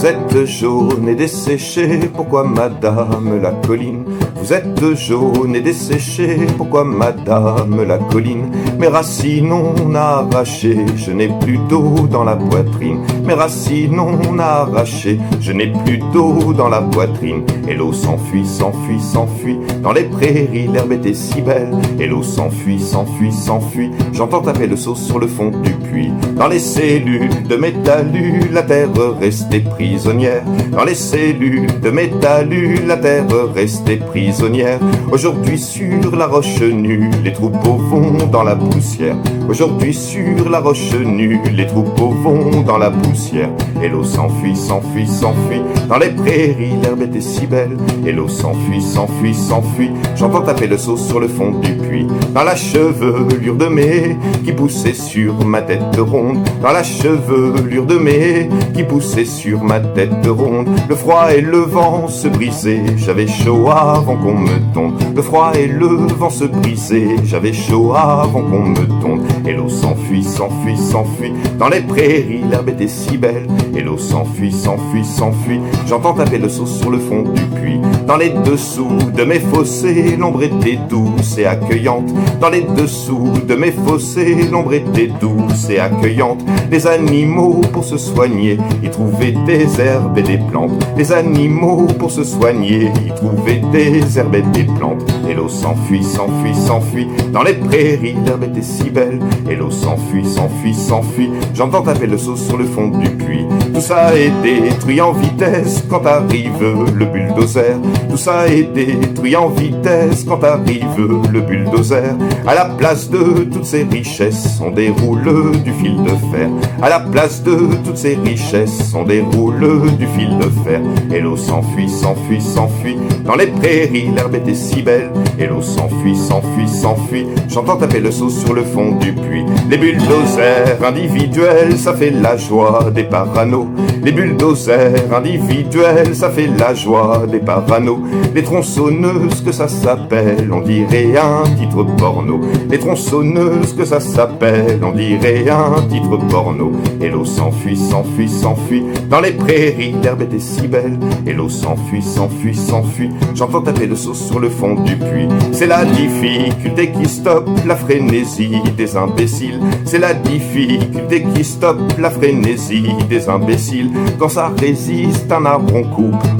êtes jaune et desséché, pourquoi madame la colline? Vous êtes jaune et desséché, pourquoi madame la colline? Mes racines on a arraché, je n'ai plus d'eau dans la poitrine. Mes racines on a arraché, je n'ai plus d'eau dans la poitrine. Et l'eau s'enfuit, s'enfuit, s'enfuit, dans les prairies l'herbe était si belle. Et l'eau s'enfuit, s'enfuit, s'enfuit, j'entends taper le seau sur le fond du puits. Dans les cellules de mes talus, la terre restait prisonnière. Dans les cellules de mes talus, la terre restait prisonnière. Aujourd'hui sur la roche nue, les troupeaux vont dans la poussière. Aujourd'hui sur la roche nue, les troupeaux vont dans la poussière. Et l'eau s'enfuit, s'enfuit, s'enfuit, dans les prairies l'herbe était si belle. Et l'eau s'enfuit, s'enfuit, s'enfuit, j'entends taper le seau sur le fond du puits. Dans la chevelure de mai qui poussait sur ma tête ronde. Dans la chevelure de mai qui poussait sur ma tête ronde. Le froid et le vent se brisaient, j'avais chaud avant qu'on me tonde. Le froid et le vent se brisaient, j'avais chaud avant qu'on me tonde. Et l'eau s'enfuit, s'enfuit, s'enfuit, dans les prairies l'herbe était si belle. Et l'eau s'enfuit, s'enfuit, s'enfuit, j'entends taper le seau sur le fond du puits. Dans les dessous de mes fossés, l'ombre était douce et accueillante. Dans les dessous de mes fossés, l'ombre était douce et accueillante. Les animaux pour se soigner, y trouvaient des herbes et des plantes. Les animaux pour se soigner, y trouvaient des herbes et des plantes. Et l'eau s'enfuit, s'enfuit, s'enfuit, dans les prairies l'herbe était si belle. Et l'eau s'enfuit, s'enfuit, s'enfuit, j'entends taper le seau sur le fond du puits. Tout ça est détruit en vitesse quand arrive le bulldozer. Tout ça est détruit en vitesse quand arrive le bulldozer. À la place de toutes ces richesses, on déroule du fil de fer. À la place de toutes ces richesses, on déroule du fil de fer. Et l'eau s'enfuit, s'enfuit, s'enfuit, dans les prairies l'herbe était si belle. Et l'eau s'enfuit, s'enfuit, s'enfuit, j'entends taper le seau sur le fond du puits. Les bulldozers individuels, ça fait la joie des parano. Les bulldozers individuels, ça fait la joie des parano. Les tronçonneuses que ça s'appelle, on dirait un titre porno. Les tronçonneuses que ça s'appelle, on dirait un titre porno. Et l'eau s'enfuit, s'enfuit, s'enfuit, dans les prairies l'herbe était si belle. Et l'eau s'enfuit, s'enfuit, s'enfuit, j'entends taper le seau sur le fond du puits. C'est la difficulté qui stoppe la frénésie des imbéciles. C'est la difficulté qui stoppe la frénésie des imbéciles. Quand ça résiste un arbre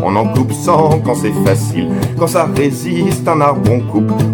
on en coupe 100 quand c'est facile. Quand ça résiste un arbre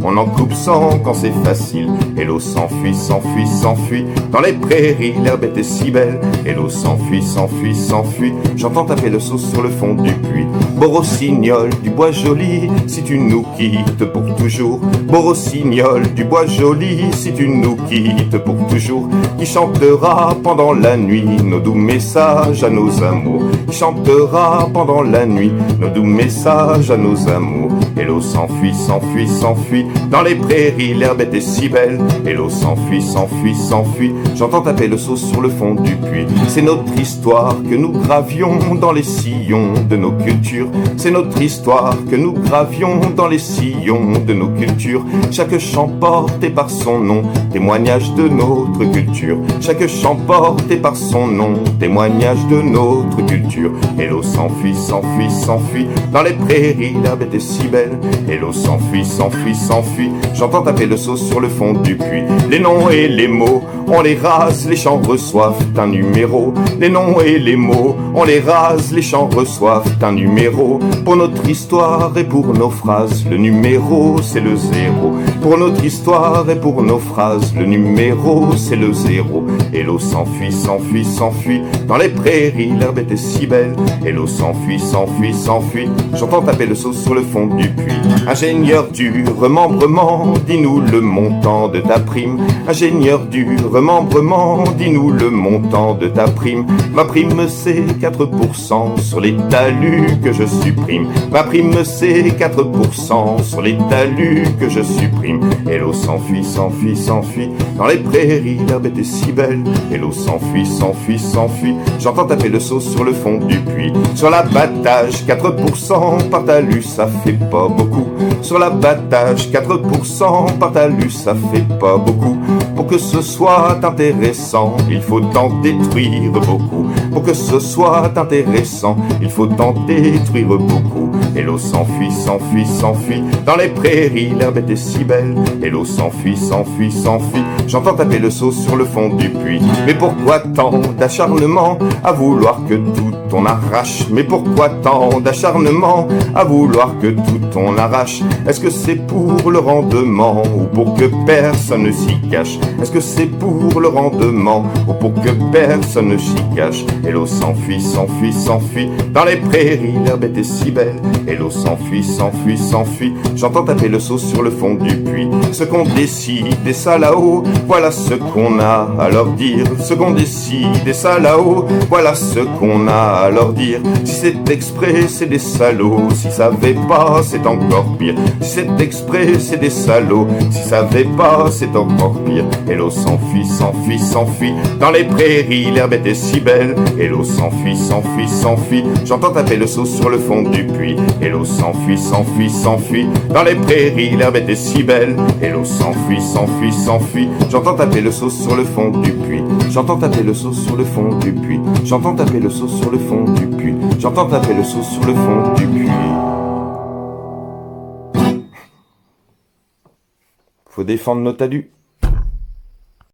on en coupe 100 quand c'est facile. Et l'eau s'enfuit, s'enfuit, s'enfuit, dans les prairies l'herbe était si belle. Et l'eau s'enfuit, s'enfuit, s'enfuit, j'entends taper le seau sur le fond du puits. Beau rossignol du bois joli, si tu nous quittes pour toujours. Beau rossignol du bois joli, si tu nous quittes pour toujours. Qui chantera pendant la nuit nos doux messages à nos amours. Qui chantera pendant la nuit nos doux messages à nos amours. Et l'eau s'enfuit, s'enfuit, s'enfuit, dans les prairies l'herbe était si belle. Et l'eau s'enfuit, s'enfuit, s'enfuit, j'entends taper le seau sur le fond du puits. C'est notre histoire que nous gravions dans les sillons de nos cultures. C'est notre histoire que nous gravions dans les sillons de nos cultures. Chaque chant porté par son nom, témoignage de notre culture. Chaque chant porté par son nom, témoignage de notre culture. Et l'eau s'enfuit, s'enfuit, s'enfuit, dans les prairies l'herbe était si belle. Et l'eau s'enfuit, s'enfuit, s'enfuit, j'entends taper le seau sur le fond du puits. Les noms et les mots, on les rase, les chants reçoivent un numéro. Les noms et les mots, on les rase, les chants reçoivent un numéro. Pour notre histoire et pour nos phrases, le numéro c'est le 0. Pour notre histoire et pour nos phrases, le numéro c'est le 0. Et l'eau s'enfuit, s'enfuit, s'enfuit, dans les prairies l'herbe était si belle. Et l'eau s'enfuit, s'enfuit, s'enfuit, j'entends taper le seau sur le fond du puits. Ingénieur du remembrement, dis-nous le montant de ta prime. Ingénieur du remembrement, dis-nous le montant de ta prime. Ma prime c'est 4% sur les talus que je supprime. Ma prime c'est 4% sur les talus que je supprime. Et l'eau s'enfuit, s'enfuit, s'enfuit, dans les prairies l'herbe était si belle. Et l'eau s'enfuit, s'enfuit, s'enfuit, j'entends taper le seau sur le fond du puits. Sur l'abattage 4% par talus ça fait pas beaucoup. Sur l'abattage 4% par talus ça fait pas beaucoup. Pour que ce soit intéressant, il faut en détruire beaucoup. Pour que ce soit intéressant, il faut en détruire beaucoup. Et l'eau s'enfuit, s'enfuit, s'enfuit. Dans les prairies, l'herbe était si belle. Et l'eau s'enfuit, s'enfuit, s'enfuit. J'entends taper le seau sur le fond du puits. Mais pourquoi tant d'acharnement à vouloir que tout on arrache? Mais pourquoi tant d'acharnement à vouloir que tout on arrache? Est-ce que c'est pour le rendement ou pour que personne ne s'y cache? Est-ce que c'est pour le rendement ou pour que personne ne s'y cache? Et l'eau s'enfuit, s'enfuit, s'enfuit. Dans les prairies, l'herbe était si belle. Et l'eau s'enfuit, s'enfuit, s'enfuit. J'entends taper le seau sur le fond du puits. Ce qu'on décide, et ça là-haut, voilà ce qu'on a à leur dire. Ce qu'on décide, et ça là-haut, voilà ce qu'on a à leur dire. Si c'est exprès, c'est des salauds. Si ça fait pas, c'est encore pire. Si c'est exprès, c'est des salauds. Si ça fait pas, c'est encore pire. Et l'eau s'enfuit, s'enfuit, s'enfuit. Dans les prairies, l'herbe était si belle. Et l'eau s'enfuit, s'enfuit, s'enfuit. J'entends taper le seau sur le fond du puits. Et l'eau s'enfuit, s'enfuit, s'enfuit. Dans les prairies, l'herbe était si belle. Et l'eau s'enfuit, s'enfuit, s'enfuit. J'entends taper le seau sur le fond du puits. J'entends taper le seau sur le fond du puits. J'entends taper le seau sur le fond du puits. J'entends taper le seau sur le fond du puits. Faut défendre nos talus.